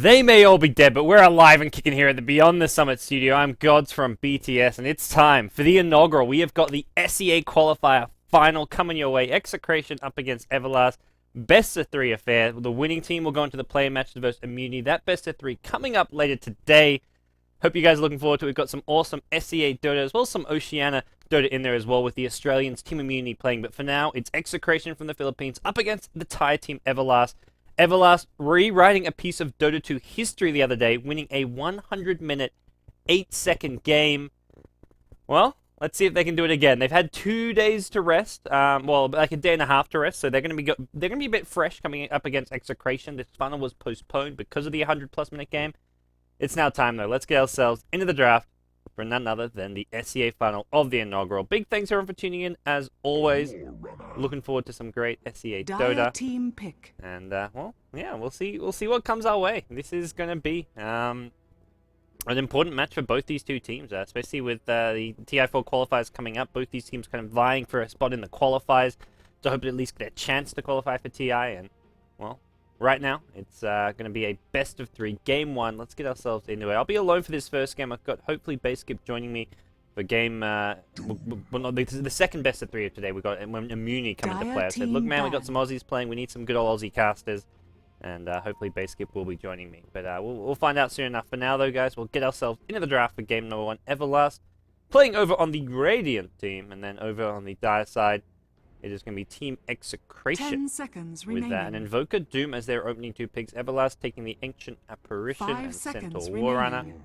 They may all be dead, but we're alive and kicking here at the Beyond the Summit studio. I'm Gods from BTS, and it's time for the inaugural. We have got the SEA Qualifier final coming your way. Execration up against Everlast. Best of 3 affair. The winning team will go into the play match versus Immunity. That best of 3 coming up later today. Hope you guys are looking forward to it. We've got some awesome SEA Dota as well as some Oceania Dota in there as well with the Australians Team Immunity playing. But for now, it's Execration from the Philippines up against the Thai team Everlast. Everlast rewriting a piece of Dota 2 history the other day, winning a 100-minute, 8-second game. Well, let's see if they can do it again. They've had 2 days to rest, well, like a day and a half to rest, so they're going to be a bit fresh coming up against Execration. This final was postponed because of the 100-plus minute game. It's now time, though. Let's get ourselves into the draft for none other than the SEA final of the inaugural. Big thanks everyone for tuning in, as always. Looking forward to some great SEA Dota. Team pick. And well, yeah, we'll see what comes our way. This is going to be an important match for both these two teams, especially with the TI4 qualifiers coming up. Both these teams kind of vying for a spot in the qualifiers to hope to at least get a chance to qualify for TI. And well, right now, it's going to be a best of 3, game 1. Let's get ourselves into it. I'll be alone for this first game. I've got, hopefully, Baseskip joining me for game, well, no, the second best of 3 of today. We've got Immunity coming to play. I said, look, man, we got some Aussies playing. We need some good old Aussie casters. And hopefully, Baseskip will be joining me. But we'll find out soon enough. For now, though, guys, we'll get ourselves into the draft for game number 1. Everlast playing over on the Radiant team. And then over on the Dire side, it is going to be Team Execration 10 seconds with remaining. an Invoker Doom as their opening 2 picks. Everlast taking the Ancient Apparition 5 and seconds Centaur Warrunner. remaining.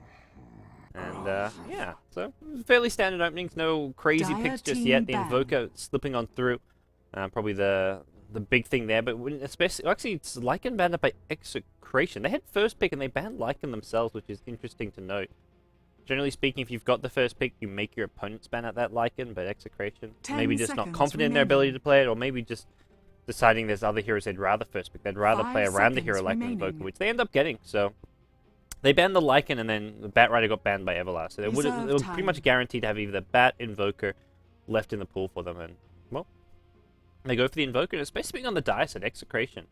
And yeah, so fairly standard openings. No crazy Dire picks just team yet. The ban. Invoker slipping on through. Probably the big thing there. But especially, actually, it's Lycan banned up by Execration. They had first pick and they banned Lycan themselves, which is interesting to note. Generally speaking, if you've got the first pick, you make your opponents ban at that Lycan, but Execration, 10 maybe just not seconds confident in their remaining. ability to play it, or maybe just deciding there's other heroes they'd rather first pick. They'd rather 5 play around the hero seconds like remaining. Invoker, which they end up getting. So they banned the Lycan, and then the Bat Rider got banned by Everlast. So they were Reserve pretty much time. guaranteed to have either the Bat, Invoker left in the pool for them. And, well, they go for the Invoker, and especially being on the Dire side, Execration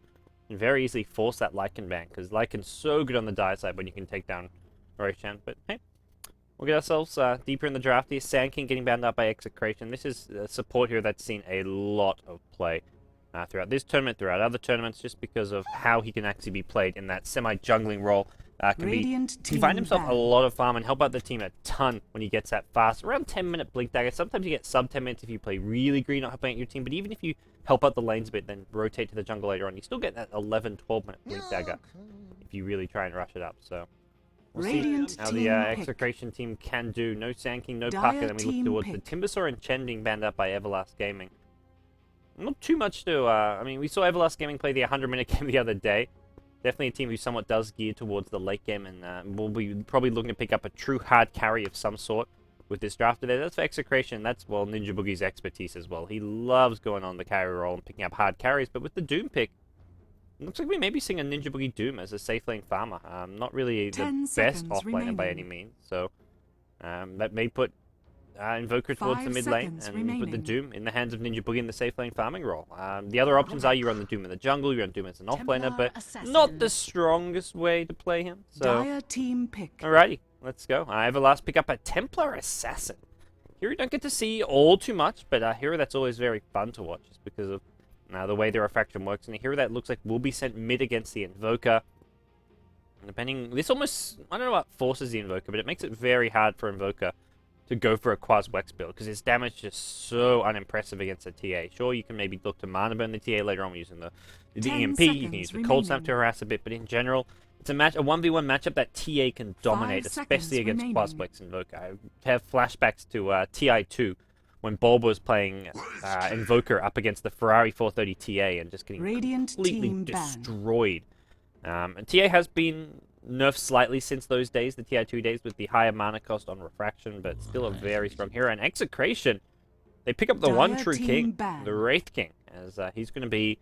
can very easily force that Lycan ban, because Lycan's so good on the Dire side when you can take down Roshan. But, hey. We'll get ourselves deeper in the draft here. Sand King getting banned up by Execration. This is a support hero that's seen a lot of play throughout this tournament, throughout other tournaments, just because of how he can actually be played in that semi-jungling role. He find himself a lot of farm and help out the team a ton when he gets that fast. Around 10-minute blink dagger. Sometimes you get sub 10 minutes if you play really green, not helping out your team. But even if you help out the lanes a bit, then rotate to the jungle later on, you still get that 11, 12-minute blink dagger if you really try and rush it up. So we'll Radiant see how the team pick. Execration team can do. No Sand King, no Dire Parker. Then we look team towards pick. the Timbersaw and Chen being banned up by Everlast Gaming. Not too much to... I mean, we saw Everlast Gaming play the 100-minute game the other day. Definitely a team who somewhat does gear towards the late game, and we'll be probably looking to pick up a true hard carry of some sort with this draft today. That's for Execration. That's, well, Ninja Boogie's expertise as well. He loves going on the carry role and picking up hard carries, but with the Doom pick, it looks like we may be seeing a Ninja Boogie Doom as a safe lane farmer. Not really the 10 best seconds offlaner by any remaining. means, so that may put Invoker towards the 5 mid lane seconds and put the remaining. Doom in the hands of Ninja Boogie in the safe lane farming role. The other options are you run the Doom in the jungle, you run Doom as an offlaner, but not the strongest way to play him. So, Dire team pick. alrighty, let's go. Everlast pick up a Templar Assassin. Here you don't get to see all too much, but a hero that's always very fun to watch just because of the way the refraction works. And a hero that looks like will be sent mid against the Invoker. And depending, this almost, I don't know what forces the Invoker, but it makes it very hard for Invoker to go for a Quas Wex build, because his damage is just so unimpressive against a TA. Sure, you can maybe look to mana burn the TA later on using the 10 EMP, you can use seconds the Cold Snap remaining. to harass a bit, but in general, it's a 1v1 matchup that TA can dominate, 5 especially seconds against remaining. Quas Wex Invoker. I have flashbacks to TI2, when Bulb was playing Invoker up against the Ferrari 430 TA and just getting Radiant completely team ban. destroyed. And TA has been nerfed slightly since those days, the TI2 days, with the higher mana cost on refraction, but still a very strong hero. And Execration, they pick up the one Dire true team king, ban. the Wraith King, as he's going to be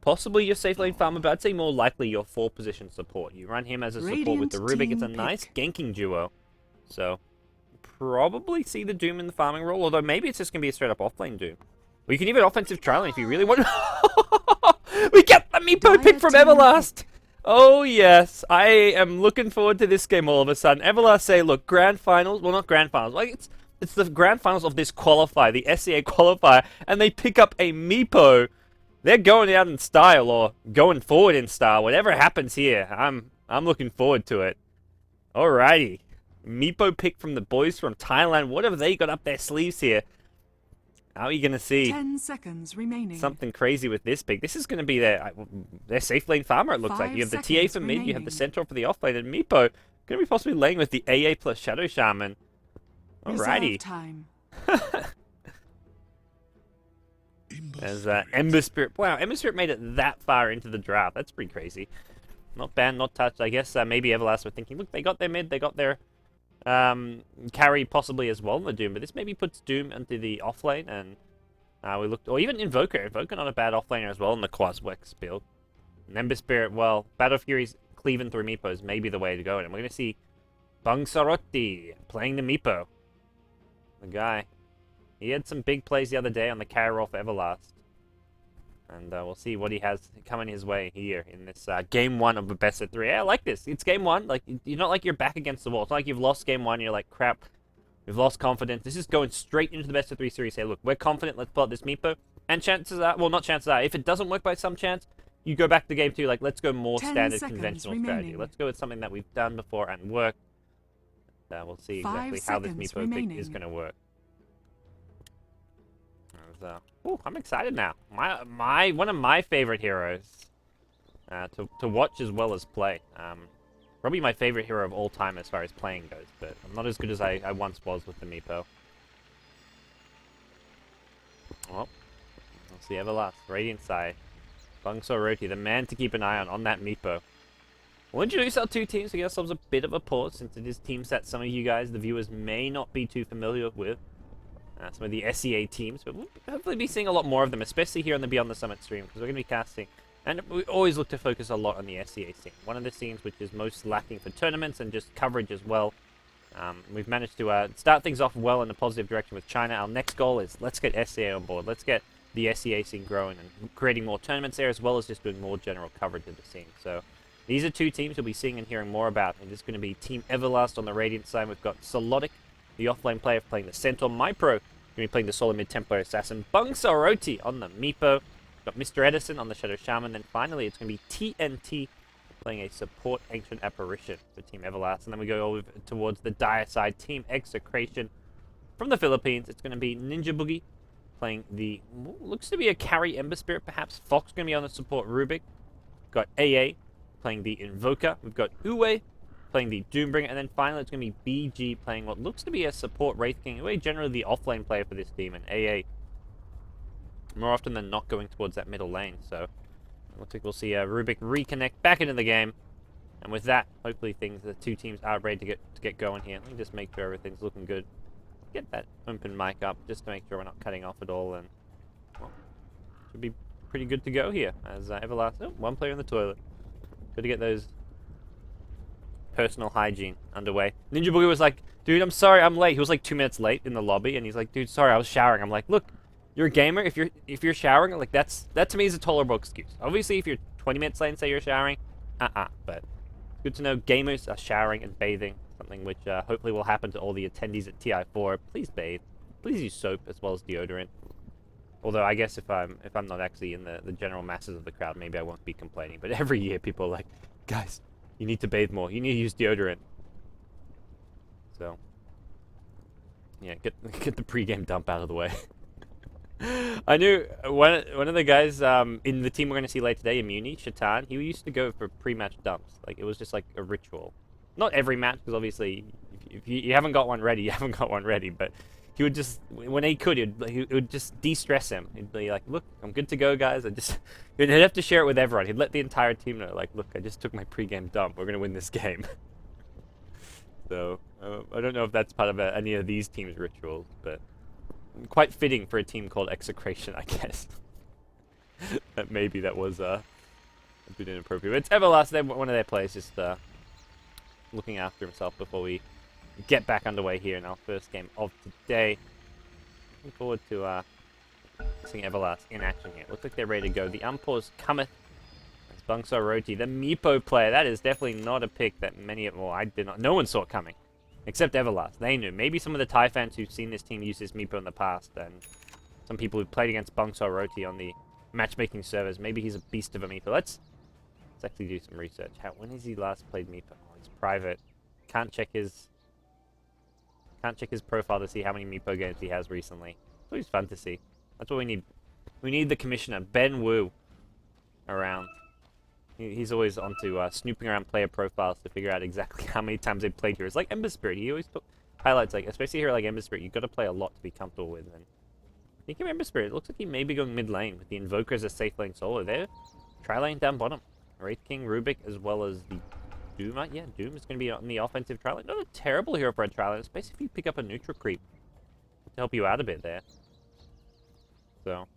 possibly your safe lane farmer, but I'd say more likely your 4-position support. You run him as a support with the Radiant Rubik. It's a team nice pick. ganking duo. So, probably see the Doom in the farming role, although maybe it's just going to be a straight-up offlane Doom. Or you can even offensive trialing if you really want. We get the MEEPO Dire pick from team Everlast! Oh yes, I am looking forward to this game all of a sudden. Everlast say, look, grand finals, well not grand finals, like it's the grand finals of this qualifier, the SEA qualifier, and they pick up a MEEPO. They're going out in style or going forward in style. Whatever happens here, I'm looking forward to it. Alrighty. MEEPO pick from the boys from Thailand. What have they got up their sleeves here? How are you going to see 10 seconds remaining. something crazy with this pick? This is going to be their safe lane farmer, it looks like. 5 You have the TA seconds for mid, you have the remaining. Centaur for the off lane, and MEEPO going to be possibly laying with the AA plus Shadow Shaman. Alrighty. Reserve time. There's Ember Spirit. Wow, Ember Spirit made it that far into the draft. That's pretty crazy. Not banned, not touched. I guess maybe Everlast were thinking, look, they got their mid, they got their carry possibly as well in the Doom, but this maybe puts Doom into the off lane, and we looked, or even Invoker. Invoker not a bad off laner as well in the Quaswex build. And Ember Spirit, well, Battle Fury's cleaving through MEEPO is maybe the way to go, and we're going to see Bang Sarotti playing the MEEPO. The guy. He had some big plays the other day on the carry roll for Everlast. And we'll see what he has coming his way here in this game 1 of a best of 3. Yeah, I like this. It's game 1. Like, you're not like you're back against the wall. It's not like you've lost game 1 and you're like, crap, we've lost confidence. This is going straight into the best of 3 series. Say, look, we're confident. Let's pull out this MEEPO. And chances are, well, not chances are, if it doesn't work by some chance, you go back to game 2. Like, let's go more 10 standard seconds conventional remaining. strategy. Let's go with something that we've done before and worked. We'll see 5 exactly how this seconds MEEPO pick is remaining. going to work. Ooh, I'm excited now. One of my favorite heroes to watch as well as play. Probably my favorite hero of all time as far as playing goes, but I'm not as good as I once was with the MEEPO. Well, we'll see Everlast, Radiant side. Bang Sarotti, the man to keep an eye on that MEEPO. We'll introduce our two teams to give ourselves a bit of a pause, since it is teams that some of you guys, the viewers, may not be too familiar with. Some of the SEA teams, but we'll hopefully be seeing a lot more of them, especially here on the Beyond the Summit stream, because we're going to be casting, and we always look to focus a lot on the SEA scene. One of the scenes which is most lacking for tournaments and just coverage as well. We've managed to start things off well in a positive direction with China. Our next goal is let's get SEA on board. Let's get the SEA scene growing and creating more tournaments there, as well as just doing more general coverage of the scene. So these are two teams you'll be seeing and hearing more about. And this is going to be Team Everlast on the Radiant side. We've got Solotic, the offlane player, playing the Centaur. MyPro going to be playing the Solar Mid Templar Assassin. Bang Sarotti on the MEEPO. Got Mr. Edison on the Shadow Shaman. Then finally, it's going to be TNT playing a support Ancient Apparition for Team Everlast. And then we go over towards the Dire side, Team Execration from the Philippines. It's going to be Ninja Boogie playing the, looks to be a carry Ember Spirit perhaps. Fox going to be on the support Rubik. Got AA playing the Invoker. We've got Uwe playing the Doombringer. And then finally, it's going to be BG playing what looks to be a support Wraith King. Uwe generally the offlane player for this team. And AA more often than not going towards that middle lane. So it looks like we'll see Rubik reconnect back into the game. And with that, hopefully the two teams are ready to get going here. Let me just make sure everything's looking good. Get that open mic up just to make sure we're not cutting off at all. And well, should be pretty good to go here. As Everlast, oh, one player in the toilet. Good to get those personal hygiene underway. Ninja Boogie was like, dude, I'm sorry, I'm late. He was like 2 minutes late in the lobby, and he's like, dude, sorry, I was showering. I'm like, look, you're a gamer. If you're showering, like that to me is a tolerable excuse. Obviously, if you're 20 minutes late and say you're showering, but it's good to know gamers are showering and bathing, something which hopefully will happen to all the attendees at TI4. Please bathe. Please use soap as well as deodorant. Although I guess if I'm not actually in the general masses of the crowd, maybe I won't be complaining. But every year people are like, guys, you need to bathe more. You need to use deodorant. So yeah, get the pre-game dump out of the way. I knew one of the guys in the team we're going to see later today, Immuni, Shaitan, he used to go for pre-match dumps. Like, it was just like a ritual. Not every match, because obviously, if you haven't got one ready, you haven't got one ready. But he would just, when he could, it would just de-stress him. He'd be like, look, I'm good to go, guys. He'd have to share it with everyone. He'd let the entire team know, like, look, I just took my pre-game dump. We're going to win this game. So, I don't know if that's part of any of these teams' rituals, but quite fitting for a team called Execration, I guess. That maybe that was a bit inappropriate. But it's Everlast, one of their players, just looking after himself before we get back underway here in our first game of today. Looking forward to seeing Everlast in action here. Looks like they're ready to go. The unpause cometh as Bungso Roti, the MEEPO player. That is definitely not a pick that many of... Well, I did not... No one saw it coming. Except Everlast. They knew. Maybe some of the Thai fans who've seen this team use this MEEPO in the past. And some people who've played against Bungso Roti on the matchmaking servers. Maybe he's a beast of a MEEPO. Let's actually do some research. When has he last played MEEPO? Oh, he's private. Can't check his profile to see how many MEEPO games he has recently. It's always fun to see. That's what we need. We need the commissioner, Ben Wu, around. He's always onto snooping around player profiles to figure out exactly how many times they've played here. It's like Ember Spirit. He always highlights, like, especially here like Ember Spirit, you've got to play a lot to be comfortable with. And thinking of Ember Spirit, it looks like he may be going mid lane with the Invoker as a safe lane solo there. Tri-lane down bottom. Wraith King, Rubik, as well as the Doom. Yeah, Doom is going to be on the offensive tri-lane. Not a terrible hero for a tri-lane, especially if you pick up a neutral creep to help you out a bit there. So...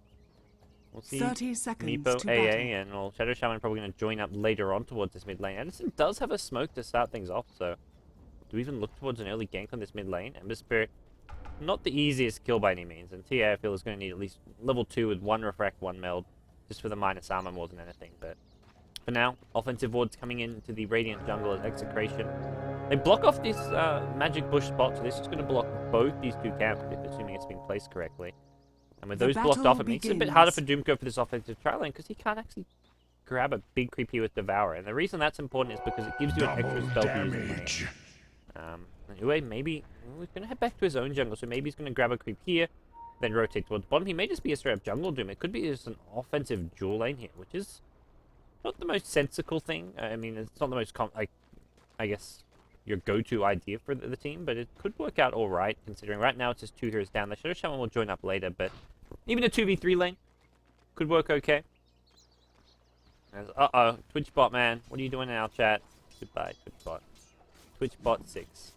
We'll see 30 seconds MEEPO, to AA, battle. and well, Shadow Shaman probably going to join up later on towards this mid lane. Edison does have a smoke to start things off, so do we even look towards an early gank on this mid lane? Ember Spirit, not the easiest kill by any means, and TA I feel is going to need at least level 2 with 1 refract, 1 meld, just for the minus armor more than anything. But for now, offensive wards coming into the Radiant jungle as Execration. They block off this magic bush spot, so this is going to block both these two camps, assuming it's been placed correctly. And with those blocked off, it makes it a bit harder for Doomco for this offensive tri-lane, because he can't actually grab a big creep here with Devour. And the reason that's important is because it gives you an extra spell to use in lane. Anyway, maybe he's going to head back to his own jungle, so maybe he's going to grab a creep here, then rotate towards the bottom. He may just be a straight-up jungle Doom. It could be just an offensive dual lane here, which is not the most sensical thing. I mean, it's not the most, I guess, your go-to idea for the team, but it could work out all right, considering right now it's just 2 heroes down. The Shadow Shaman will join up later, but even a 2v3 lane could work okay. Uh-oh, Twitch bot, man. What are you doing in our chat? Goodbye, Twitch bot. Twitch bot 6.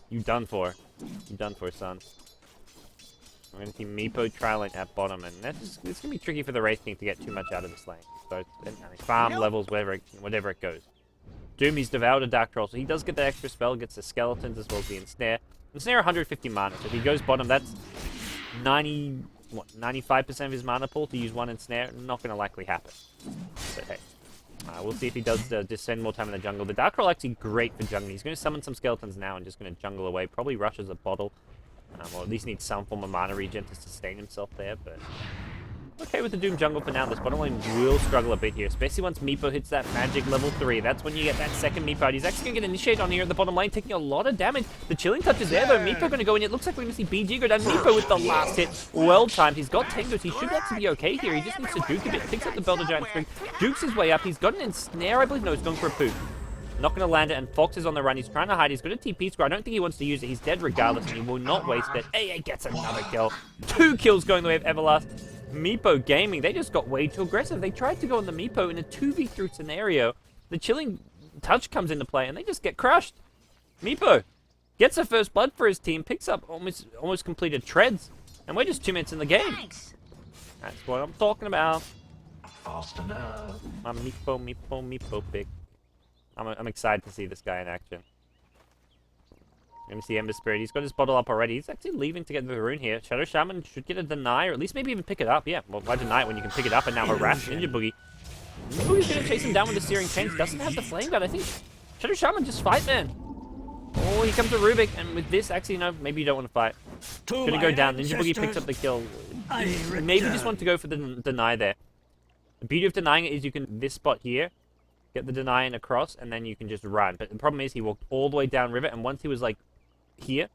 You done for. You done for, son. We're going to see MEEPO tri-lane at bottom, and it's going to be tricky for the Wraith King to get too much out of this lane. So, it's, farm levels, whatever it goes. Doom, he's devoured a Dark Troll, so he does get the extra spell, gets the Skeletons as well as the Ensnare. Ensnare 150 mana, so if he goes bottom, that's 95% of his mana pool to use one Ensnare. Not going to likely happen. But hey, we'll see if he does just spend more time in the jungle. The Dark Troll actually great for jungling. He's going to summon some Skeletons now and just going to jungle away. Probably rushes a bottle, or at least needs some form of mana regen to sustain himself there, but... Okay with the Doom jungle for now. This bottom lane will struggle a bit here, especially once MEEPO hits that magic level 3. That's when you get that second MEEPO out. He's actually going to get initiated on here at the bottom lane, taking a lot of damage. The chilling touch is there, though. MEEPO going to go in. It looks like we're going to see BG go down. MEEPO with the last hit. Well timed. He's got Tangos. He should actually be okay here. He just needs to juke a bit. Picks up the Belter Giant String. Jukes his way up. He's got an Ensnare, I believe. No, he's going for a poop. Not going to land it, and Fox is on the run. He's trying to hide. He's got a TP score. I don't think he wants to use it. He's dead regardless, and he will not waste it. AA gets another kill. 2 kills going the way of Everlast. MEEPO Gaming, they just got way too aggressive. They tried to go on the MEEPO in a 2v3 scenario. The chilling touch comes into play, and they just get crushed. MEEPO gets a first blood for his team, picks up almost completed treads, and we're just 2 minutes in the game. Thanks. That's what I'm talking about. Fast enough. My MEEPO pick. I'm excited to see this guy in action. Let me see Ember Spirit. He's got his bottle up already. He's actually leaving to get the rune here. Shadow Shaman should get a deny, or at least maybe even pick it up. Yeah, well, why deny it when you can pick it up and now harass Ninja Boogie? Ninja Boogie's going to chase him down with the Searing Chains. Doesn't have the Flame Guard. I think Shadow Shaman just fight, man. Oh, here comes a Rubik, and with this, actually, no, maybe you don't want to fight. Going to go down. Ninja Boogie picks up the kill. Maybe just want to go for the deny there. The beauty of denying it is you can, this spot here, get the deny in across, and then you can just run. But the problem is he walked all the way down river, and once he was like here,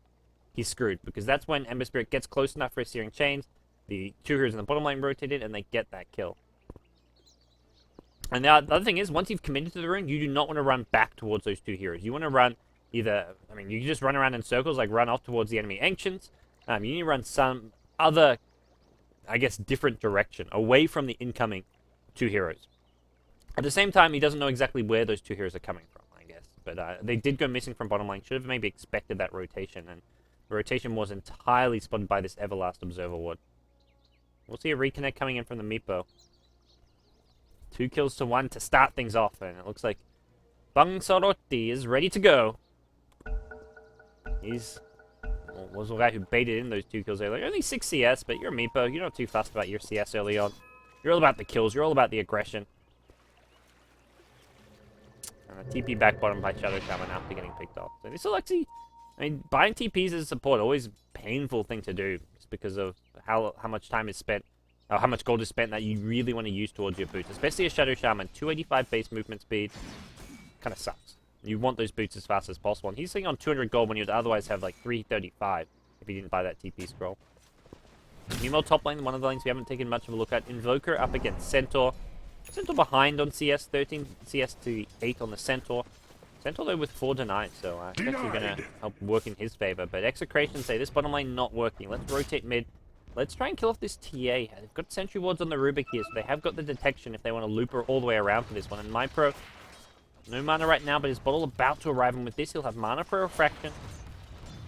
he's screwed, because that's when Ember Spirit gets close enough for his Searing Chains. The 2 heroes in the bottom lane rotated, and they get that kill. And the other thing is, once you've committed to the rune, you do not want to run back towards those 2 heroes. You want to run either, I mean, you can just run around in circles, like run off towards the enemy Ancients. You need to run some other, I guess, different direction, away from the incoming 2 heroes. At the same time, he doesn't know exactly where those 2 heroes are coming from, I guess. But they did go missing from bottom lane. Should have maybe expected that rotation, and the rotation was entirely spotted by this Everlast Observer Ward. We'll see a reconnect coming in from the MEEPO. 2 kills to 1 to start things off, and it looks like Bangsarotti is ready to go. He's was the guy who baited in those 2 kills earlier. Only 6 CS, but you're a MEEPO. You're not too fussed about your CS early on. You're all about the kills. You're all about the aggression. And a TP back bottom by Shadow Shaman after getting picked off. So this will actually... I mean, buying TPs as a support, always a painful thing to do. Just because of how much time is spent, or how much gold is spent that you really want to use towards your boots. Especially a Shadow Shaman, 285 base movement speed. Kind of sucks. You want those boots as fast as possible. And he's sitting on 200 gold when you'd otherwise have like 335 if he didn't buy that TP scroll. Meanwhile, top lane, one of the lanes we haven't taken much of a look at. Invoker up against Centaur. Centaur behind on CS, 13 CS to 8 on the Centaur. Centaur though with 4 denied, so it's actually going to help work in his favor. But Execration say this bottom lane not working. Let's rotate mid. Let's try and kill off this TA. They've got sentry wards on the Rubik here, so they have got the detection if they want to loop her all the way around for this one. And MEEPO, no mana right now, but his bottle about to arrive, and with this he'll have mana for a refraction.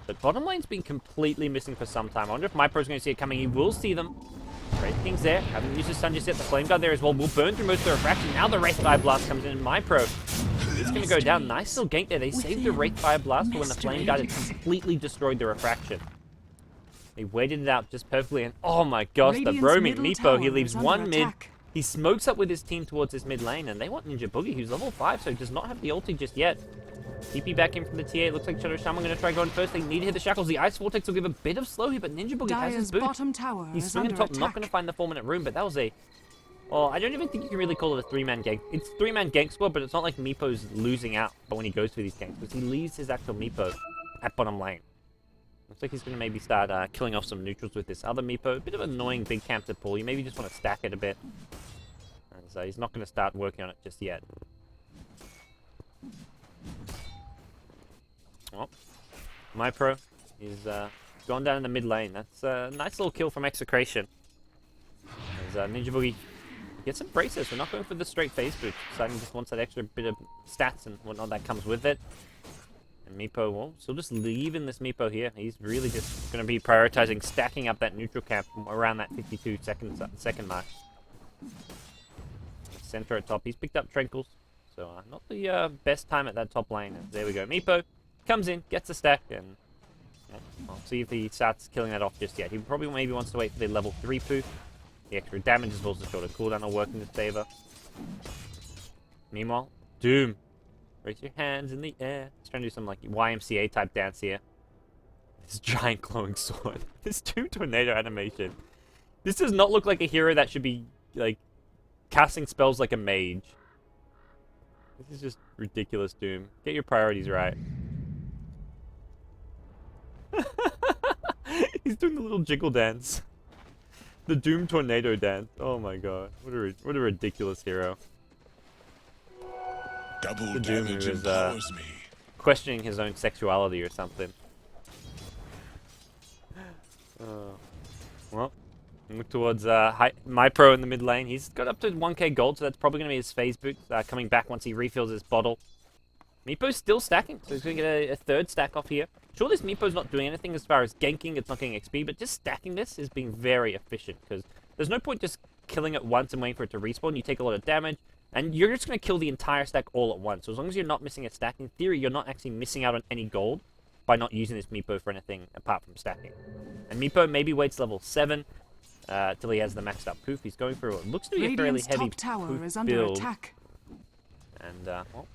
But bottom lane's been completely missing for some time. I wonder if MEEPO's going to see it coming. He will see them. Wraith King's there. Haven't used his stun just yet. The Flame Guard there as well. Will burn through most of the refraction. Now the Wraith Fire Blast comes in, and MEEPO is going to go down. Nice little gank there. They saved the Wraith Fire Blast for when the Flame Guard had completely destroyed the refraction. He waited it out just perfectly, and oh my gosh, the roaming MEEPO. He leaves one mid. He smokes up with his team towards his mid lane, and they want Ninja Boogie, who's level 5, so does not have the ulti just yet. TP back in from the TA. It looks like Shadow Shaman going to try going first. They need to hit the shackles. The Ice Vortex will give a bit of slow here, but Ninja Boogie has his boots. Bottom tower He's swinging top, not going to find the 4-minute room, but that was a... Well, I don't even think you can really call it a 3-man gank. It's 3-man gank squad, but it's not like MEEPO's losing out but when he goes for these ganks, because he leaves his actual MEEPO at bottom lane. Looks like he's going to maybe start killing off some neutrals with this other MEEPO. A bit of an annoying big camp to pull. You maybe just want to stack it a bit. And so he's not going to start working on it just yet. Well, MEEPO is gone down in the mid lane. That's a nice little kill from Execration. As Ninja Boogie gets some braces. We're not going for the straight phase boot. Simon just wants that extra bit of stats and whatnot that comes with it. And MEEPO, well, still just leaving this MEEPO here. He's really just going to be prioritizing stacking up that neutral camp around that 52 second mark. Center at top. He's picked up Trenkles. So not the best time at that top lane. And there we go. MEEPO comes in, gets a stack, and I'll see if he starts killing that off just yet. He probably maybe wants to wait for the level 3 poof. The extra damage as well as the shorter cooldown will work in his favor. Meanwhile, Doom. Raise your hands in the air. He's trying to do some like YMCA type dance here. This giant glowing sword. This Doom tornado animation. This does not look like a hero that should be like casting spells like a mage. This is just ridiculous, Doom. Get your priorities right. He's doing the little jiggle dance. The Doom tornado dance. Oh my god. What a ridiculous hero. Double The Doom damage who is empowers me. questioning his own sexuality or something. Well, look towards MEEPO in the mid lane. He's got up to 1k gold, so that's probably going to be his phase boot coming back once he refills his bottle. MEEPO's still stacking, so he's going to get a third stack off here. Sure, this MEEPO's not doing anything as far as ganking, it's not getting XP, but just stacking this is being very efficient, because there's no point just killing it once and waiting for it to respawn. You take a lot of damage, and you're just going to kill the entire stack all at once. So as long as you're not missing a stack, in theory, you're not actually missing out on any gold by not using this MEEPO for anything apart from stacking. And MEEPO maybe waits level 7 till he has the maxed up poof. He's going for what looks to be a fairly heavy top tower poof is under build. attack. And, well,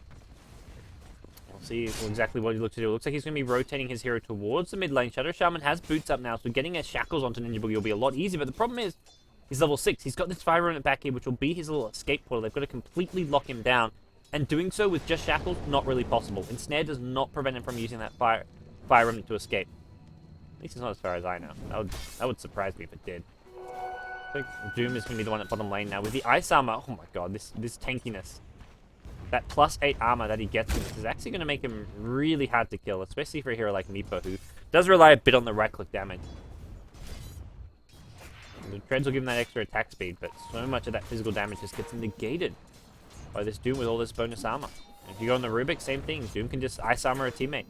we'll see exactly what he looks to do. It looks like he's going to be rotating his hero towards the mid lane. Shadow Shaman has boots up now, so getting his shackles onto Ninja Boogie will be a lot easier. But the problem is, he's level 6. He's got this fire rune back here, which will be his little escape portal. They've got to completely lock him down. And doing so with just shackles, not really possible. Ensnare does not prevent him from using that fire rune to escape. At least it's not as far as I know. That would surprise me if it did. I think Doom is going to be the one at bottom lane now. With the ice armor, oh my god, this tankiness. That +8 armor that he gets with this is actually going to make him really hard to kill, especially for a hero like MEEPO, who does rely a bit on the right-click damage. The treads will give him that extra attack speed, but so much of that physical damage just gets negated by this Doom with all this bonus armor. And if you go on the Rubik, same thing. Doom can just ice armor a teammate.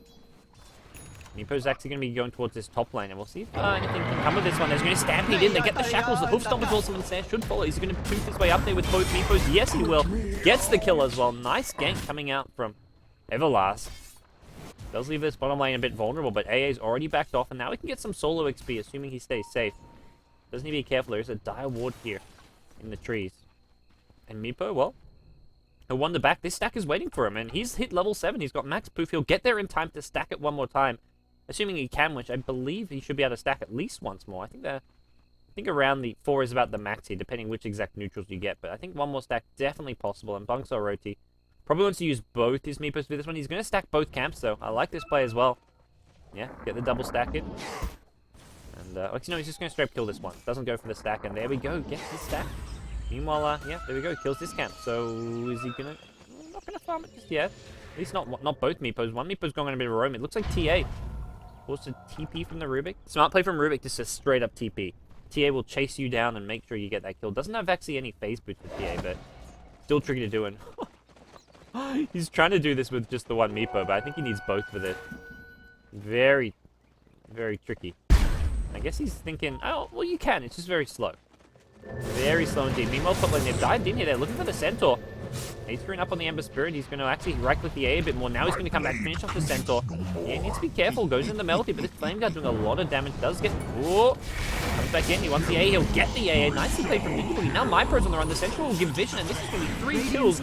MEEPO's actually going to be going towards this top lane, and we'll see if anything can come of this one. There's going to stampede in. They get the shackles. The hoof stomp is also in there. Should follow. He's going to poof his way up there with both MEEPOs. Yes, he will. Gets the kill as well. Nice gank coming out from Everlast. Does leave this bottom lane a bit vulnerable, but AA's already backed off, and now we can get some solo XP, assuming he stays safe. Doesn't need to be careful. There's a dire ward here in the trees. And MEEPO, well, He'll wander back. This stack is waiting for him, and he's hit level 7. He's got max poof. He'll get there in time to stack it one more time, assuming he can, which I believe he should be able to stack at least once more. I think around the 4 is about the max here, depending which exact neutrals you get. But I think one more stack definitely possible. And Bunks or Roti probably wants to use both his Meepos for this one. He's going to stack both camps, though. I like this play as well. Yeah, get the double stack in. And, actually, no, he's just going to straight kill this one. Doesn't go for the stack, and there we go. Gets the stack. Meanwhile, yeah, there we go. Kills this camp. So, is he going to... Not going to farm it just yet. At least not both Meepos. One Meepo's going on a bit of a roam. It looks like TA forced a TP from the Rubik. Smart play from Rubik, just a straight up TP. TA will chase you down and make sure you get that kill. Doesn't have actually any phase boots with TA, but still tricky to do. And he's trying to do this with just the one Meepo, but I think he needs both for this. Very, very tricky. I guess he's thinking, oh, well, you can. It's just very slow. Very slow indeed. Meanwhile, top lane, they've dived in here. They're looking for the Centaur. He's screwing up on the Ember Spirit. He's going to actually right-click the A a bit more. Now he's going to come back, finish off the Centaur. Yeah, he needs to be careful. Goes in the Melty, but this Flame Guard doing a lot of damage. Does get... Whoa! Comes back in. He wants the A. He'll get the A. Nicely played from Ninja. Now Mypro's on the run. The Centaur will give vision, and this is going to be 3 kills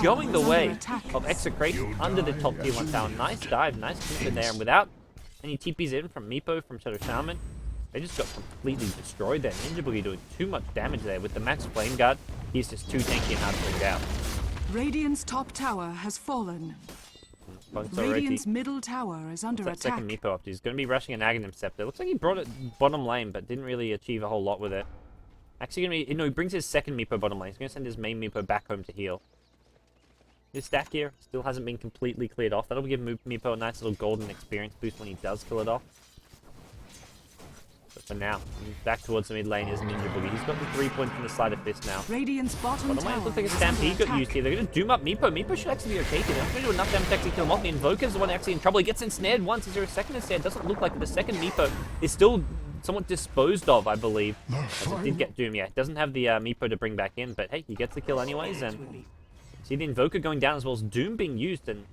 going the way of Execration under the top tier 1 tower. Nice dive. Nice movement there. And without any TPs in from MEEPO, from Shadow Shaman, they just got completely destroyed there. Ninja Boogie doing too much damage there. With the max Flame Guard, he's just too tanky and hard to bring down. Radiant's top tower has fallen. Radiant's middle tower is under attack. Second Meepo up. He's going to be rushing an Aghanim Scepter. Looks like he brought it bottom lane, but didn't really achieve a whole lot with it. Actually, going to be... No, he brings his second Meepo bottom lane. He's going to send his main Meepo back home to heal. This stack here still hasn't been completely cleared off. That'll give Meepo a nice little golden experience boost when he does kill it off. But for now, back towards the mid lane is Ninja Boogie. He's got the 3 points from the Sleight of Fist now. Radiant's bottom tower looks like a Stampede got used here. They're going to doom up Meepo. Meepo should actually be okay here. They're not going to do enough damage to actually kill him off. The Invoker's the one actually in trouble. He gets ensnared once. Is there a second ensnared? Doesn't look like it. The second Meepo is still somewhat disposed of, I believe. As it did get doom. Yeah, it doesn't have the Meepo to bring back in, but hey, he gets the kill anyways. And see the Invoker going down as well as doom being used, and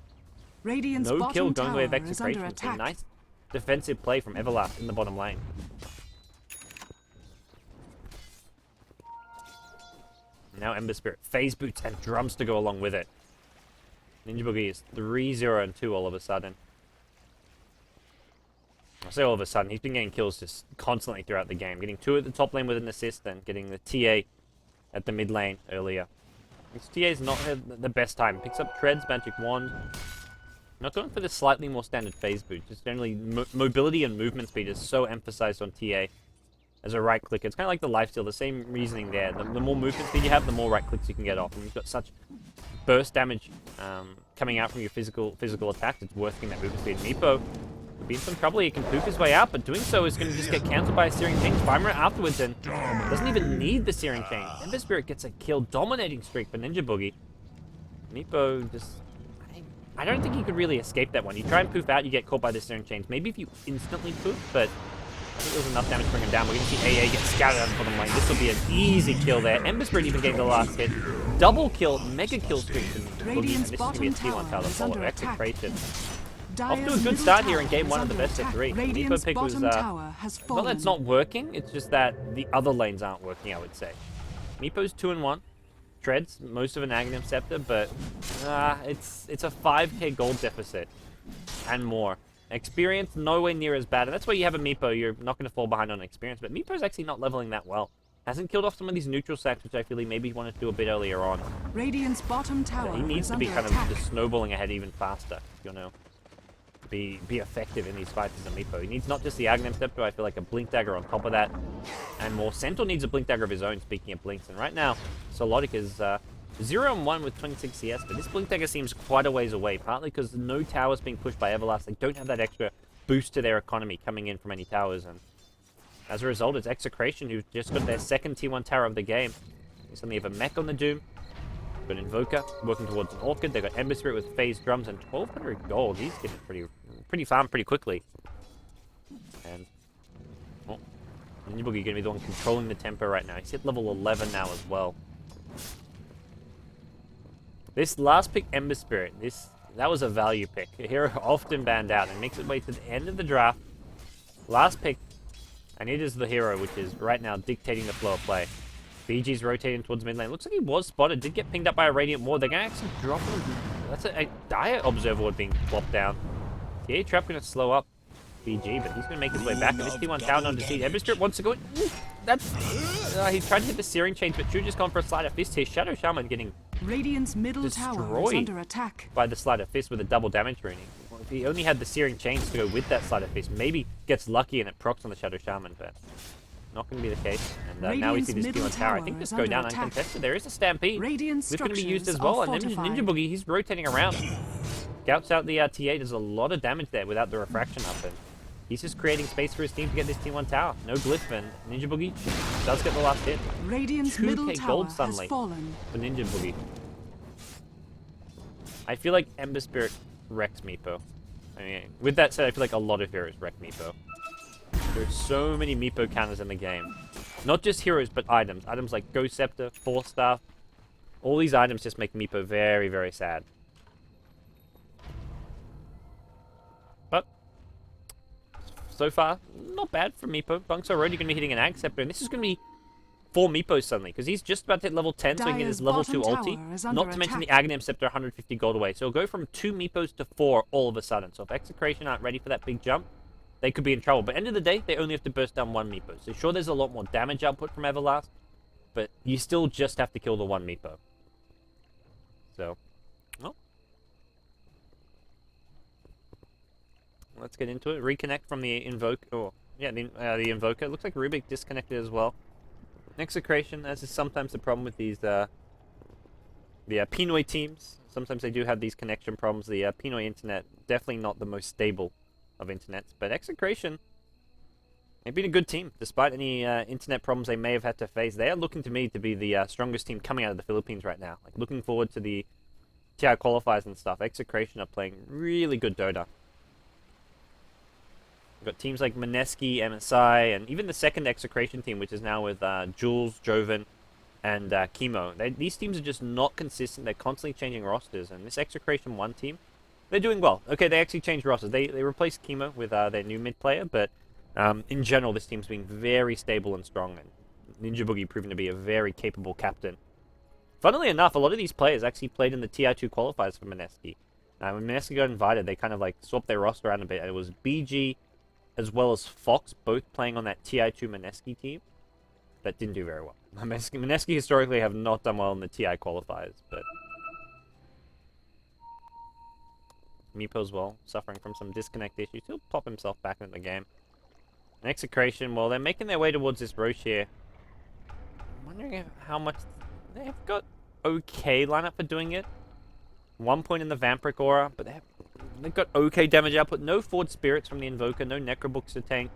Radiant's no kill bottom going away of tower is under Execration. It's a attack. nice defensive play from Everlast in the bottom lane. Now Ember Spirit, Phase Boots, and Drums to go along with it. Ninja Boogie is 3-0-2 all of a sudden. I say all of a sudden, he's been getting kills just constantly throughout the game. Getting 2 at the top lane with an assist, then getting the TA at the mid lane earlier. This TA is not the best time. Picks up Treads, Magic Wand. Not going for the slightly more standard Phase Boot. Just generally, mobility and movement speed is so emphasized on TA. As a right click, it's kind of like the lifesteal, the same reasoning there. The more movement speed you have, the more right clicks you can get off. And you've got such burst damage coming out from your physical attacks, it's worth getting that movement speed. Meepo would be in some trouble. He can poop his way out, but doing so is going to just get cancelled by a Searing Chain. Fimer afterwards, and doesn't even need the Searing Chain. Ember Spirit gets a kill, dominating streak for Ninja Boogie. Meepo just... I don't think he could really escape that one. You try and poof out, you get caught by the Searing Chains. Maybe if you instantly poof, but I think there was enough damage to bring him down. We're going to see AA get scattered out of the bottom lane. This will be an easy kill there. Ember Spirit even getting the last hit. Double kill, mega kill streak from Boogie. And this is going to be a T1 tower to follow. Execration. Off to a good start here in game 1 of the best of 3. Meepo pick was, well, that's not working. It's just that the other lanes aren't working, I would say. Meepo's 2-1. Treads most of an Aghanim Scepter, but it's a 5k gold deficit and more. Experience nowhere near as bad, and that's why you have a Meepo. You're not going to fall behind on experience, but Meepo's actually not leveling that well. Hasn't killed off some of these neutral sacks, which I feel he maybe wanted to do a bit earlier on. Radiant's bottom tower he needs to be kind attack. of just snowballing ahead even faster, you know. Be effective in these fights as a Meepo. He needs not just the Aghanim Scepter, I feel like a Blink Dagger on top of that, and more. Centaur needs a Blink Dagger of his own, speaking of Blinks, and right now, Solotic is 0-1 with 26 CS, but this Blink Dagger seems quite a ways away, partly because no towers being pushed by Everlast. They don't have that extra boost to their economy coming in from any towers, and as a result, it's Execration who've just got their second T1 tower of the game. They suddenly have a mech on the Doom. Got Invoker working towards an Orchid. They've got Ember Spirit with phased drums and 1200 gold. He's getting pretty farmed pretty quickly. And Ninja Boogie going to be the one controlling the tempo right now. He's hit level 11 now as well. This last pick, Ember Spirit, that was a value pick. A hero often banned out and makes its way to the end of the draft. Last pick, and it is the hero which is right now dictating the flow of play. BG's rotating towards mid lane. Looks like he was spotted. Did get pinged up by a Radiant Ward. They're going to actually drop him. That's a dire Observer Ward being plopped down. TA Trap going to slow up BG, but he's going to make his way back. And this T1 tower on Deceit. Ember Spirit wants to go in. That's... he tried to hit the Searing Chains, but should have just gone for a Sleight of Fist here. Shadow Shaman getting Radiant's middle tower is under attack by the Sleight of Fist with a double damage ruining. Well, if he only had the Searing Chains to go with that Sleight of Fist, maybe gets lucky and it procs on the Shadow Shaman, but not going to be the case. And now we see this T1 tower. I think this go down uncontested. There is a Stampede. This is going to be used as well. And Ninja Boogie, he's rotating around. Scouts out the TA. Does a lot of damage there without the refraction up. And he's just creating space for his team to get this T1 tower. No glyph, and Ninja Boogie does get the last hit. Radiant's middle tower gold has suddenly fallen. for Ninja Boogie. I feel like Ember Spirit wrecks MEEPO. I mean, with that said, I feel like a lot of heroes wreck MEEPO. There's so many MEEPO counters in the game. Not just heroes, but items. Items like Ghost Scepter, Force Staff. All these items just make MEEPO very, very sad. But, so far, not bad for MEEPO. Bunk's already going to be hitting an Ag Scepter, and this is going to be 4 MEEPOs suddenly, because he's just about to hit level 10, so he can get his level 2 ulti. Not to mention the Aghanim Scepter, 150 gold away. So he'll go from 2 MEEPOs to 4 all of a sudden. So if Execration aren't ready for that big jump, they could be in trouble. But end of the day, they only have to burst down 1 MEEPO. So sure, there's a lot more damage output from Everlast, but you still just have to kill the 1 MEEPO. So, well. Let's get into it. Reconnect from the Invoke. Oh, yeah, the Invoker. Looks like Rubik disconnected as well. Execration, as is sometimes the problem with these, the Pinoy teams. Sometimes they do have these connection problems. The Pinoy internet, definitely not the most stable of internets. But Execration, they've been a good team, despite any internet problems they may have had to face. They are looking to me to be the strongest team coming out of the Philippines right now. Like, looking forward to the TI qualifiers and stuff. Execration are playing really good Dota. We've got teams like Mineski, MSI, and even the second Execration team, which is now with Jules, Joven, and Chemo. These teams are just not consistent. They're constantly changing rosters, and this Execration 1 team, they're doing well. Okay, they actually changed rosters. They replaced Chemo with their new mid player, but in general, this team's been very stable and strong, and Ninja Boogie proving to be a very capable captain. Funnily enough, a lot of these players actually played in the TI2 qualifiers for Mineski. When Mineski got invited, they kind of like swapped their roster around a bit, and it was BG as well as Fox, both playing on that TI2 Mineski team. That didn't do very well. Mineski historically have not done well in the TI qualifiers, but MEEPO as well, suffering from some disconnect issues. He'll pop himself back into the game. And Execration, well, they're making their way towards this Roche here. I'm wondering how much... They've got okay lineup for doing it. 1 point in the Vampiric Aura, but they've got okay damage output. No Forged Spirits from the Invoker, no Necrobooks to tank.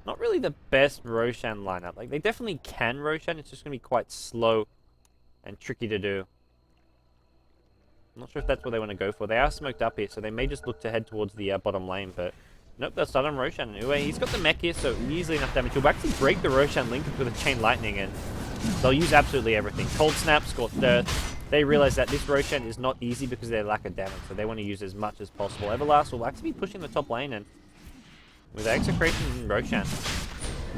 Not really the best Roshan lineup. Like, they definitely can Roshan, it's just going to be quite slow and tricky to do. I'm not sure if that's what they want to go for. They are smoked up here, so they may just look to head towards the bottom lane, but nope, they'll start on Roshan. Anyway, he's got the mech here, so easily enough damage. He'll actually break the Roshan link with a Chain Lightning, and they'll use absolutely everything. Cold Snap, Scorched Earth. They realize that this Roshan is not easy because of their lack of damage, so they want to use as much as possible. Everlast will actually be pushing the top lane, and with Execration and Roshan,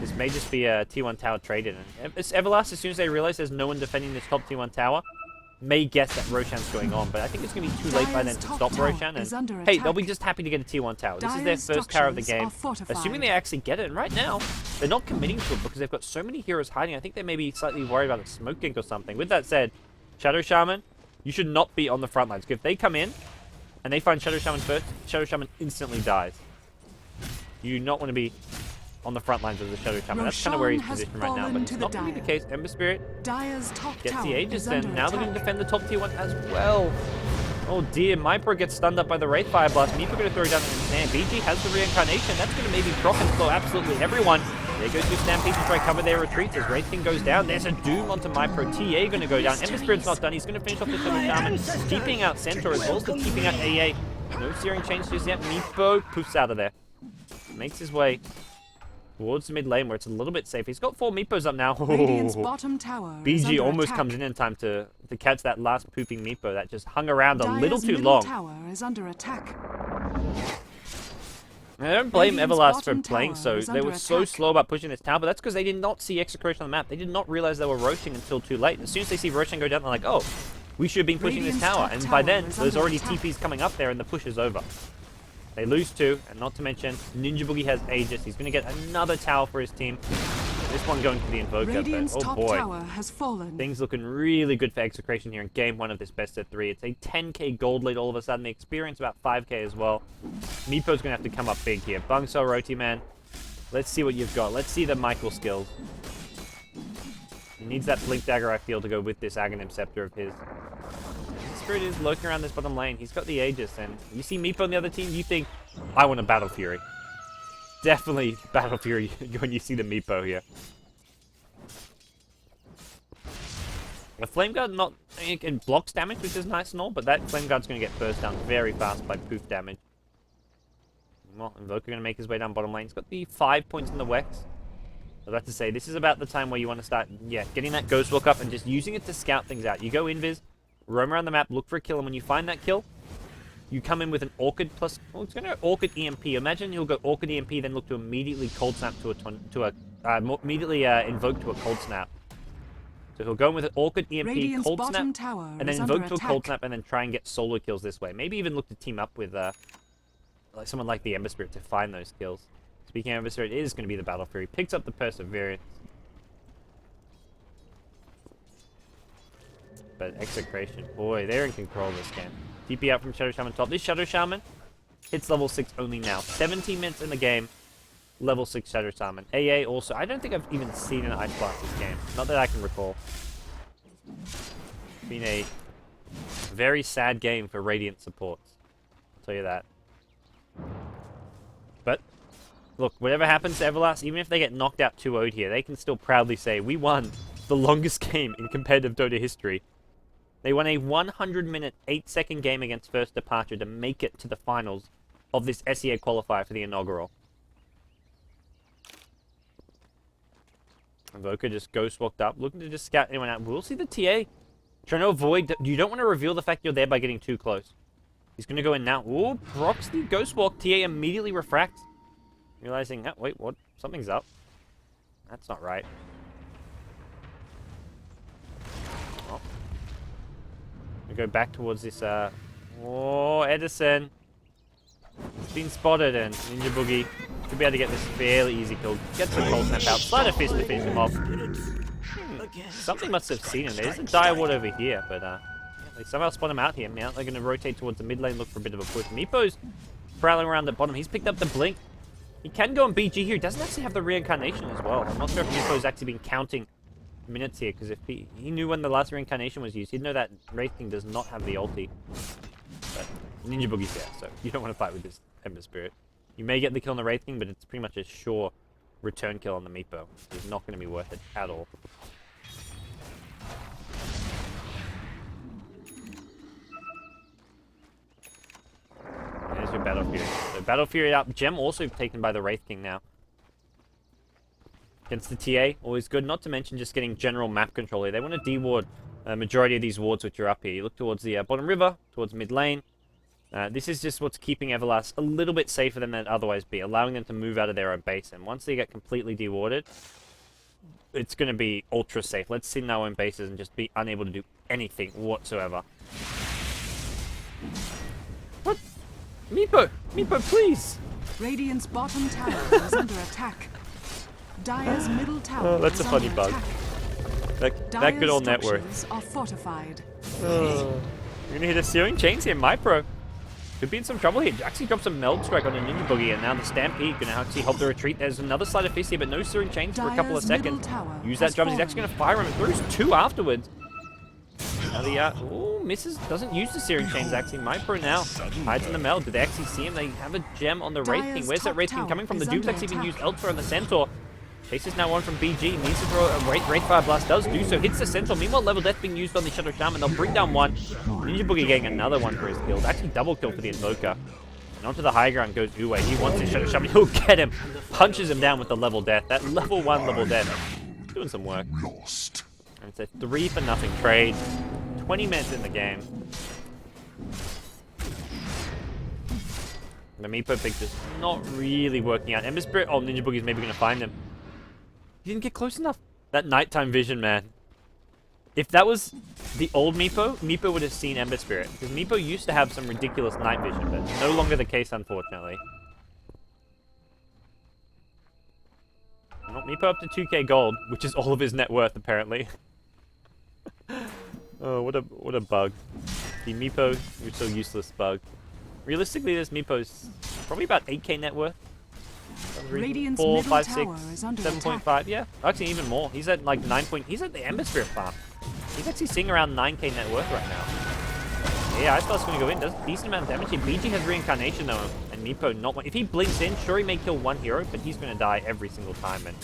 this may just be a T1 tower traded. And Everlast, as soon as they realize there's no one defending this top T1 tower, may guess that Roshan's going on, but I think it's going to be too late by then to stop Roshan, and hey, they'll be just happy to get a T1 tower. This is their first tower of the game, assuming they actually get it, and right now, they're not committing to it because they've got so many heroes hiding. I think they may be slightly worried about a smoke gank or something. With that said, Shadow Shaman, you should not be on the front lines. If they come in and they find Shadow Shaman first, Shadow Shaman instantly dies. You do not want to be on the front lines of the Shadow Shaman. That's kind of where he's positioned right now, but it's not going to be the case. Ember Spirit gets the Aegis, and now they're going to defend the top tier 1 as well. Oh dear, MEEPO gets stunned up by the Wraith Fire Blast. MEEPO going to throw down the Stand. BG has the Reincarnation. That's going to maybe proc and slow absolutely everyone. There goes two Stampede to try to cover their retreats as Wraith King goes down. There's a Doom onto MEEPO. TA going to go down. Ember Spirit's not done. He's going to finish off the Shadow Shaman. Keeping out Centaur as well, still keeping out AA. No Searing Chains just yet. MEEPO poofs out of there. Makes his way towards the mid lane where it's a little bit safe. He's got 4 MEEPOs up now. Bottom tower BG almost comes in time to catch that last pooping MEEPO that just hung around a little too long. Tower is under attack. I don't blame Radiant's Everlast for bottom playing tower so. is They under were so attack. slow about pushing this tower, but that's because they did not see Execration on the map. They did not realize they were roaching until too late. As soon as they see Roshan go down, they're like, oh, we should have been pushing this Radiant's tower. top And by tower then, is there's under already attack. TPs coming up there and the push is over. They lose 2, and not to mention, Ninja Boogie has Aegis. He's going to get another tower for his team. This one going to the Invoker, Radiant's but oh top boy. tower has fallen. Things looking really good for Execration here in game 1 of this best of 3. It's a 10k gold lead all of a sudden. The experience about 5k as well. MEEPO's going to have to come up big here. Bungsol, Roti Man. Let's see what you've got. Let's see the Michael skills. He needs that Blink Dagger, I feel, to go with this Aghanim Scepter of his. Spirit is lurking around this bottom lane. He's got the Aegis, and you see MEEPO on the other team, you think, I want a Battle Fury. Definitely Battle Fury when you see the MEEPO here. The Flame Guard not it blocks damage, which is nice and all, but that Flame Guard's going to get burst down very fast by poof damage. Well, Invoker going to make his way down bottom lane. He's got the 5 points in the Wex. I was about to say, this is about the time where you want to start, getting that Ghost Walk up and just using it to scout things out. You go invis, roam around the map, look for a kill, and when you find that kill, you come in with an Orchid plus... Well, it's going to Orchid EMP. Imagine he'll go Orchid EMP, then look to immediately Cold Snap immediately invoke to a Cold Snap. So he'll go in with an Orchid EMP, Radiant's Cold bottom Snap, tower and then is invoke under to a Cold attack. Snap, and then try and get solo kills this way. Maybe even look to team up with like someone like the Ember Spirit to find those kills. Speaking of Ember Spirit, it is going to be the Battle Fury. Picks up the Perseverance. But Execration, boy, they're in control of this game. TP out from Shadow Shaman top. This Shadow Shaman hits level 6 only now. 17 minutes in the game, level 6 Shadow Shaman. AA also, I don't think I've even seen an Ice Blast this game. Not that I can recall. It's been a very sad game for Radiant supports. I'll tell you that. But, look, whatever happens to Everlast, even if they get knocked out 2-0'd here, they can still proudly say, we won the longest game in competitive Dota history. They won a 100-minute, 8-second game against First Departure to make it to the finals of this SEA qualifier for the Inaugural. Invoker just ghost walked up, looking to just scout anyone out. We'll see the TA. Trying to avoid... You don't want to reveal the fact you're there by getting too close. He's going to go in now. Ooh, procs the ghost walk. TA immediately refracts. Realizing, oh, wait, what? Something's up. That's not right. Oh. We go back towards this, oh, Edison. It's been spotted, and Ninja Boogie should be able to get this fairly easy kill. Get some Cold Snap out. Slide a fist to finish him off. Something must have seen him. There's a dire ward over here, but they somehow spot him out here. Now they're going to rotate towards the mid lane, look for a bit of a push. MEEPO's prowling around the bottom. He's picked up the blink. He can go on BG here. He doesn't actually have the reincarnation as well. I'm not sure if MEEPO's actually been counting minutes here, because if he knew when the last reincarnation was used, he'd know that Wraith King does not have the ulti. But Ninja Boogie's there, so you don't want to fight with this Ember Spirit. You may get the kill on the Wraith King, but it's pretty much a sure return kill on the MEEPO. It's not going to be worth it at all. There's your Battle Fury. So Battle Fury up. Gem also taken by the Wraith King now. Against the TA, always good. Not to mention just getting general map control here. They want to de-ward a majority of these wards which are up here. You look towards the bottom river, towards mid lane. This is just what's keeping Everlast a little bit safer than they'd otherwise be, allowing them to move out of their own base. And once they get completely de-warded, it's going to be ultra safe. Let's sit in our own bases and just be unable to do anything whatsoever. What? MEEPO! MEEPO, please! Radiant's bottom tower is under attack. Dire's middle tower Oh, that's a is funny under bug. attack. That good old net worth. Structures are fortified. You're gonna hit a Searing Chains here, MEEPO. Could be in some trouble here. Actually drops a Meld Strike on a Ninja Boogie, and now the Stampede gonna actually help the retreat. There's another Sleight of Fist here, but no Searing Chains for a couple of Dire's middle seconds. tower Use has that drum. He's actually fallen. gonna fire him. It throws 2 afterwards. Now the ooh, misses. Doesn't use the Searing Chains actually. MEEPO now hides in the Meld. Did they actually see him? They have a gem on the Wraith King. Dire's Where's that top Wraith King tower coming from? The is Doom's under actually been attack. used elsewhere on the Centaur. Chase is now on from BG, needs to throw a Wraithfire Blast, does do so, hits the Centaur. Meanwhile, Level Death being used on the Shadow Shaman. They'll bring down one. Ninja Boogie getting another one for his kills. Actually, double kill for the Invoker. And onto the high ground goes Uwe. He wants his Shadow Shaman. He'll get him. Punches him down with the Level Death. That level 1 Level Death. Doing some work. Lost. And it's a 3-for-0 trade. 20 minutes in the game. The MEEPO pick just not really working out. Ember Spirit, oh, Ninja Boogie's maybe going to find him. He didn't get close enough. That nighttime vision, man. If that was the old MEEPO, MEEPO would have seen Ember Spirit. Because MEEPO used to have some ridiculous night vision, but no longer the case, unfortunately. Well, MEEPO up to 2k gold, which is all of his net worth, apparently. Oh, what a bug. The MEEPO, you're so useless bug. Realistically, this MEEPO's probably about 8k net worth. Radiant's 4, middle 5, tower 6, is under 7.5. attack. Yeah, actually even more. He's at like 9 point. He's at the Ember Spirit farm. He's actually seeing around 9k net worth right now. Yeah, Ice Blast's going to go in. Does a decent amount of damage here. BG has Reincarnation though, and MEEPO not one. If he blinks in, sure he may kill one hero, but he's going to die every single time. And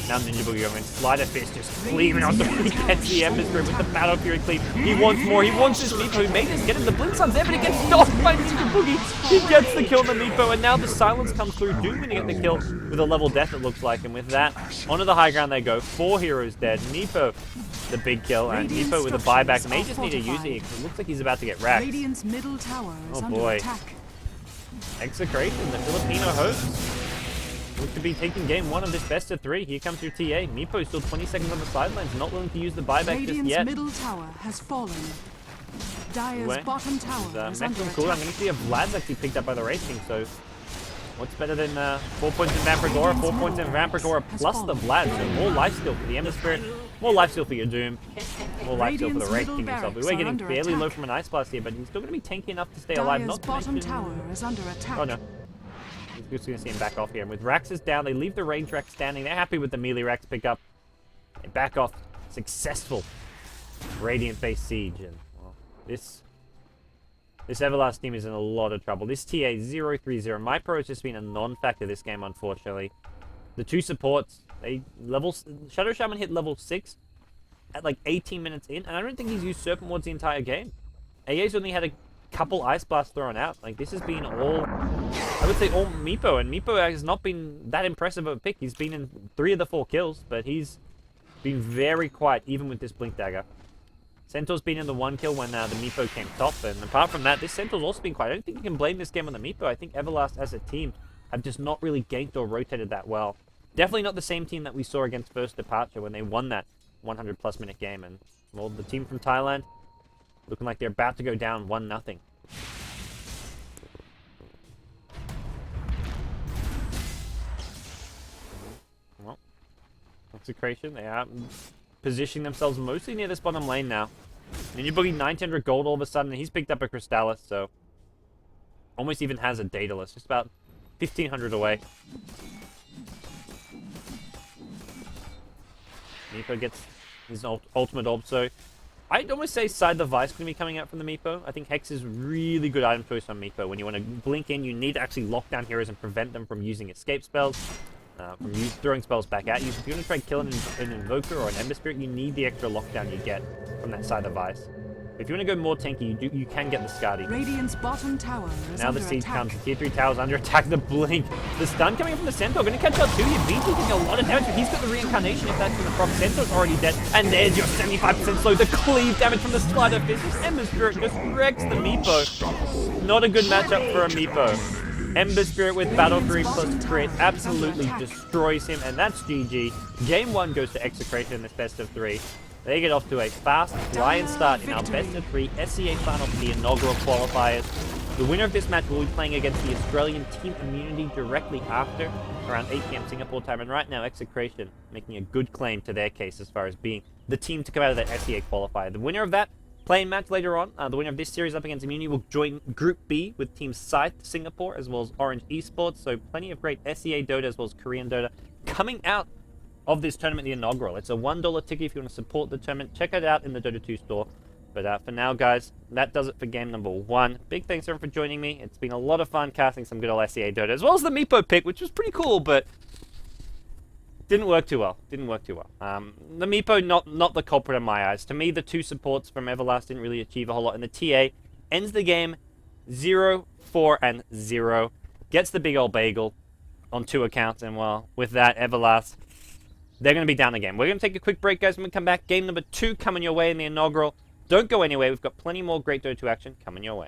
now Ninja Boogie going in. Slider Fist just cleaving on through. He gets the Ember Spirit with the Battle Fury cleave. He wants more. He wants this MEEPO. He made this. Get him. The Blink Sun's there, but he gets stopped by Ninja Boogie. He gets the kill on the MEEPO, and now the Silence comes through. Doom going to get the kill with a level death, it looks like. And with that, onto the high ground they go. 4 heroes dead. MEEPO the big kill, and MEEPO with a buyback may just need to use it because it looks like he's about to get racked. Radiant's middle tower is Oh under boy. attack. Execration, the Filipino host, looks to be taking game 1 of this best of 3. Here comes your TA. MEEPO still 20 seconds on the sidelines, not willing to use the buyback just Radiant's yet. middle tower has fallen. Dire's bottom tower is under Cool. I'm attack. going to see if Vlad's actually picked up by the racing, so what's better than 4 points in Vampiragora, 4 points in Vampiragora plus the Vlad, so more life steal for the Ember Spirit, more life steal for your Doom, more life steal for the Wraith King himself. We were getting fairly low from an Ice Blast here, but he's still going to be tanky enough to stay alive. Dire's Not to bottom mention... tower is under attack. Oh no. He's just going to see him back off here. And with Raxus down, they leave the range Rax standing. They're happy with the melee Rax pickup. They back off. Successful Radiant-based siege. And well, this Everlast team is in a lot of trouble. This TA 0-3-0. MEEPO has just been a non-factor this game, unfortunately. The 2 supports, Shadow Shaman hit level 6 at like 18 minutes in, and I don't think he's used Serpent Wards the entire game. AA's only had a couple Ice Blasts thrown out. Like, this has been all, I would say, all MEEPO, and MEEPO has not been that impressive of a pick. He's been in 3 of the 4 kills, but he's been very quiet, even with this Blink Dagger. Centaur's been in the 1 kill when the MEEPO came top, and apart from that, this Centaur's also been quiet. I don't think you can blame this game on the MEEPO. I think Everlast as a team have just not really ganked or rotated that well. Definitely not the same team that we saw against First Departure when they won that 100+ minute game. And, well, the team from Thailand looking like they're about to go down 1-0. Well, Execration, they are positioning themselves mostly near this bottom lane now. Ninja Boogie 900 gold all of a sudden, and he's picked up a Crystallis, so almost even has a Daedalus, just about 1,500 away. MEEPO gets his ultimate orb, so I'd almost say Side the Vice going to be coming out from the MEEPO. I think Hex is really good item choice on MEEPO. When you want to blink in, you need to actually lock down heroes and prevent them from using escape spells, from throwing spells back at you. So if you're going to try killing an Invoker or an Ember Spirit, you need the extra lockdown you get from that Side the Vice. If you want to go more tanky, you can get the Skadi. Radiant's bottom tower is Now under the siege attack. comes. The tier 3 tower's under attack. The blink. The stun coming up from the Centaur. Going to catch out 2 here. BT taking a lot of damage, but he's got the reincarnation if that's going to proc. Centaur's already dead. And there's your 75% slow. The cleave damage from the Slider Fist. This Ember Spirit just wrecks the MEEPO. Not a good matchup for a MEEPO. Ember Spirit with Battle Fury plus Crit absolutely destroys him, and that's GG. Game 1 goes to Execration in this best of 3. They get off to a fast, flying start in our best of 3 SCA final for the inaugural qualifiers. The winner of this match will be playing against the Australian Team Immunity directly after, around 8 PM Singapore time. And right now, Execration making a good claim to their case as far as being the team to come out of that SCA qualifier. The winner of that playing match later on, the winner of this series up against Immunity will join Group B with Team Scythe Singapore as well as Orange Esports. So plenty of great SCA Dota as well as Korean Dota coming out of this tournament, the inaugural. It's a $1 ticket if you want to support the tournament. Check it out in the Dota 2 store. But for now, guys, that does it for game number 1. Big thanks everyone for joining me. It's been a lot of fun casting some good old SCA Dota, as well as the MEEPO pick, which was pretty cool, but didn't work too well. The MEEPO, not the culprit in my eyes. To me, the 2 supports from Everlast didn't really achieve a whole lot, and the TA ends the game 0-4-0. Gets the big old bagel on 2 accounts, and well, with that, Everlast, they're going to be down again. We're going to take a quick break, guys. When we come back, game number 2 coming your way in the inaugural. Don't go anywhere. We've got plenty more great Dota 2 action coming your way.